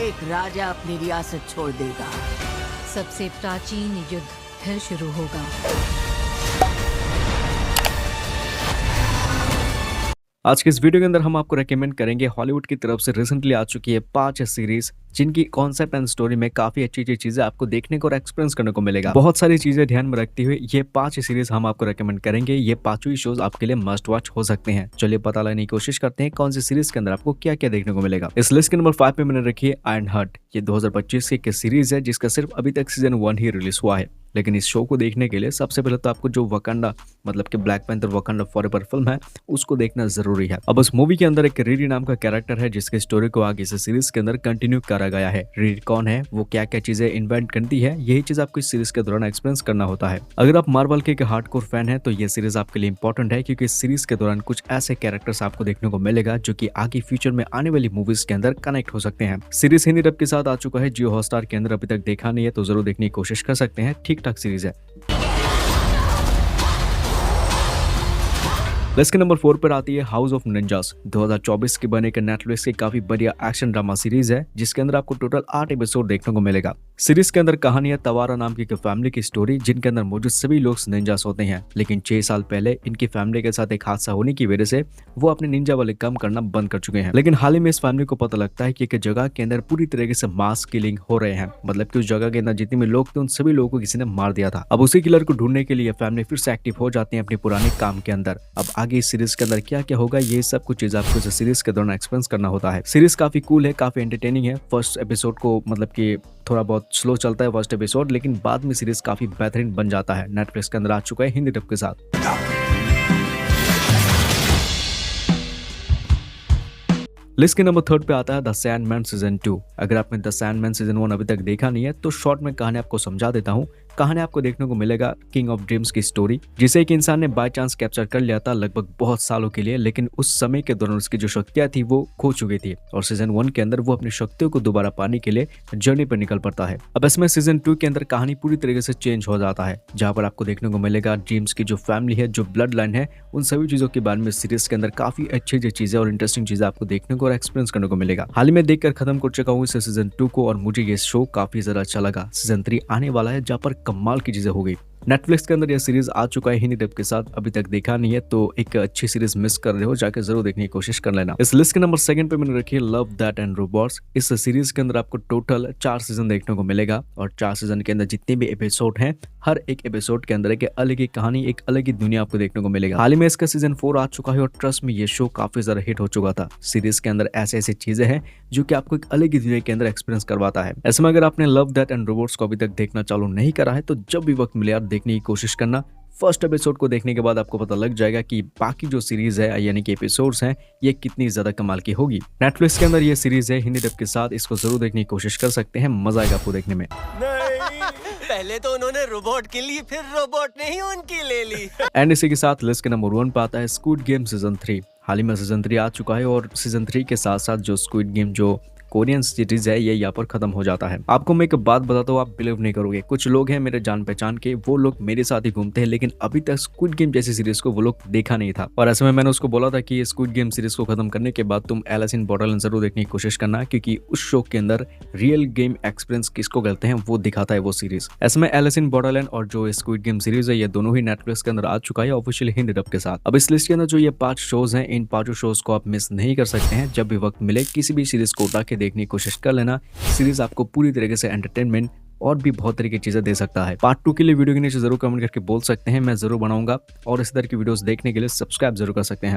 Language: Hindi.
एक राजा अपनी रियासत छोड़ देगा। सबसे प्राचीन युद्ध फिर शुरू होगा। आज के इस वीडियो के अंदर हम आपको रेकमेंड करेंगे हॉलीवुड की तरफ से रिसेंटली आ चुकी है 5 सीरीज जिनकी कॉन्सेप्ट एंड स्टोरी में काफी अच्छी अच्छी चीजें आपको देखने को और एक्सपीरियंस करने को मिलेगा। बहुत सारी चीजें ध्यान में रखते हुए ये 5 सीरीज हम आपको रेकमेंड करेंगे। ये पांचों ही शोज आपके लिए मस्ट वॉच हो सकते हैं। चलिए पता लगाने की कोशिश करते हैं कौन सी सीरीज के अंदर आपको क्या क्या देखने को मिलेगा। इस लिस्ट के नंबर 5 पे मैंने रखी है आयरन हार्ट। ये 2025 की एक सीरीज है जिसका सिर्फ अभी तक सीजन 1 ही रिलीज हुआ है। लेकिन इस शो को देखने के लिए सबसे पहले तो आपको जो वकांडा मतलब कि black panther Wakanda forever film है उसको देखना जरूरी है। अब उस मूवी के अंदर एक रीडी नाम का कैरेक्टर है जिसके स्टोरी को आगे इस सीरीज के अंदर कंटिन्यू करा गया है। रीडी कौन है, वो क्या क्या चीजें इन्वेंट करती है, यही चीज आपको इस सीरीज के दौरान एक्सपीरियंस करना होता है। अगर आप मार्वल के हार्डकोर फैन है तो ये सीरीज आपके लिए इंपॉर्टेंट है क्योंकि इस सीरीज के दौरान कुछ ऐसे कैरेक्टर्स आपको देखने को मिलेगा जो कि आगे फ्यूचर में आने वाली मूवीज के अंदर कनेक्ट हो सकते हैं। सीरीज हिंदी डब के साथ आ चुका है जियो हॉटस्टार के अंदर। अभी तक देखा नहीं है तो जरूर देखने की कोशिश कर सकते हैं। ठीक ठाक सीरीज है। लिस्ट के नंबर 4 पर आती है हाउस ऑफ निंजास। 2024 के बने के नेटफ्लिक्स की काफी बढ़िया एक्शन ड्रामा सीरीज है जिसके अंदर आपको टोटल 8 एपिसोड देखने को मिलेगा। सीरीज के अंदर कहानी है तवारा नाम की एक फैमिली की स्टोरी जिनके अंदर मौजूद सभी लोग निंजास होते हैं। लेकिन 6 साल पहले इनकी फैमिली के साथ एक हादसा होने की वजह से वो अपने निंजा वाले काम करना बंद कर चुके हैं। लेकिन हाल ही में इस फैमिली को पता लगता है कि एक जगह के अंदर पूरी तरीके से मास किलिंग हो रहे हैं। मतलब कि उस जगह के अंदर जितने भी लोग थे उन सभी लोगों को किसी ने मार दिया था। अब उसी किलर को ढूंढने के लिए फैमिली फिर से एक्टिव हो जाती है अपने पुराने काम के अंदर। अब आगे इस सीरीज के अंदर क्या क्या होगा ये सब कुछ चीज आपको इस सीरीज के दौरान एक्सपीरियंस करना होता है। सीरीज काफी कूल है, काफी एंटरटेनिंग है। फर्स्ट एपिसोड को मतलब कि थोड़ा बहुत स्लो चलता है फर्स्ट एपिसोड, लेकिन बाद में सीरीज काफी बेहतरीन बन जाता है। नेटफ्लिक्स के अंदर आ चुका है हिंदी डब के साथ। लिस्ट के नंबर 3 पे आता है द सैंडमैन सीजन 2। अगर आपने द सैंडमैन सीजन 1 अभी तक देखा नहीं है तो शॉर्ट में कहानी आपको समझा देता हूँ। कहानी आपको देखने को मिलेगा किंग ऑफ ड्रीम्स की स्टोरी जिसे एक इंसान ने बाय चांस कैप्चर कर लिया था लगभग बहुत सालों के लिए। लेकिन उस समय के दौरान उसकी जो शक्तियां थी वो खो चुकी थी और सीजन 1 के अंदर वो अपनी शक्तियों को दोबारा पाने के लिए जर्नी पर निकल पड़ता है। अब इसमें सीजन 2 के अंदर कहानी पूरी तरीके से चेंज हो जाता है जहाँ पर आपको देखने को मिलेगा ड्रीम्स की जो फैमिली है, जो ब्लड लाइन है, उन सभी चीजों के बारे में सीरीज के अंदर काफी अच्छी चीजें और इंटरेस्टिंग चीजें आपको देखने को और एक्सपीरियंस करने को मिलेगा। हाल ही में देखकर खत्म कर चुका हूँ इस सीजन 2 को और मुझे ये शो काफी ज्यादा अच्छा लगा। सीजन 3 आने वाला है जहाँ पर कमाल की चीजें हो गई। नेटफ्लिक्स के अंदर यह सीरीज आ चुका है हिंदी डब के साथ। अभी तक देखा नहीं है तो एक अच्छी सीरीज मिस कर रहे हो, जाके जरूर देखने की कोशिश कर लेना। इस लिस्ट के नंबर 2 पे मैंने रखी है लव दैट एंड रोबोट्स। इस सीरीज के अंदर आपको टोटल 4 सीजन देखने को मिलेगा और 4 सीजन के अंदर जितने भी एपिसोड हैं हर एक एपिसोड के अंदर एक अलग ही कहानी, एक अलग ही दुनिया आपको देखने को मिलेगा। हाल ही में इसका सीजन 4 आ चुका है और ट्रस्ट में ये शो काफी ज्यादा हिट हो चुका था। सीरीज के अंदर ऐसे ऐसी चीजें हैं जो कि आपको एक अलग ही दुनिया के अंदर एक्सपीरियंस करवाता है। ऐसे में अगर आपने लव दैट एंड रोबोट्स को अभी तक देखना चालू नहीं करा है तो जब भी वक्त मिले आप देखने की कोशिश करना। फर्स्ट एपिसोड को देखने के बाद आपको पता लग जाएगा कि बाकी जो सीरीज है यानी कि एपिसोड्स हैं ये कितनी ज्यादा कमाल की होगी। नेटफ्लिक्स के अंदर ये सीरीज है हिंदी डब के साथ। इसको जरूर देखने की कोशिश कर सकते हैं, मजा आएगा आपको देखने में। नहीं, पहले तो उन्होंने रोबोट के लिए फिर रोबोट ने ही उनकी ले ली। एंड इसी के साथ लिस्ट के नंबर 1 पे आता है स्क्विड गेम सीजन 3। हाल ही में सीजन 3 आ चुका है और सीजन 3 के साथ साथ जो स्क्विड गेम जो कोरियन सीरीज है ये यहाँ पर खत्म हो जाता है। आपको मैं एक बात बताता हूँ, आप बिलीव नहीं करोगे। कुछ लोग हैं मेरे जान पहचान के, वो लोग मेरे साथ ही घूमते हैं लेकिन अभी तक स्क्विड गेम जैसी सीरीज को वो लोग देखा नहीं था। और ऐसे में मैंने उसको बोला था कि ये स्क्विड गेम सीरीज को खत्म करने के बाद तुम एलिस इन बॉर्डरलैंड जरूर देखने की कोशिश करना क्योंकि उस शो के अंदर रियल गेम एक्सपीरियंस किसको कहते हैं वो दिखाता है वो सीरीज। ऐसे में एलिस इन बॉर्डरलैंड और जो स्क्विड गेम सीरीज है ये दोनों ही नेटफ्लिक्स के अंदर आ चुका है ऑफिशियल हिंदी डब के साथ। अब इस लिस्ट के अंदर जो ये 5 शोज हैं इन 5 शोज को आप मिस नहीं कर सकते हैं। जब भी वक्त मिले किसी भी सीरीज को उठा के देखने की कोशिश कर लेना। सीरीज आपको पूरी तरीके से एंटरटेनमेंट और भी बहुत तरह की चीजें दे सकता है। पार्ट 2 के लिए वीडियो के नीचे जरूर कमेंट करके बोल सकते हैं, मैं जरूर बनाऊंगा। और इस तरह की वीडियोस देखने के लिए सब्सक्राइब जरूर कर सकते हैं।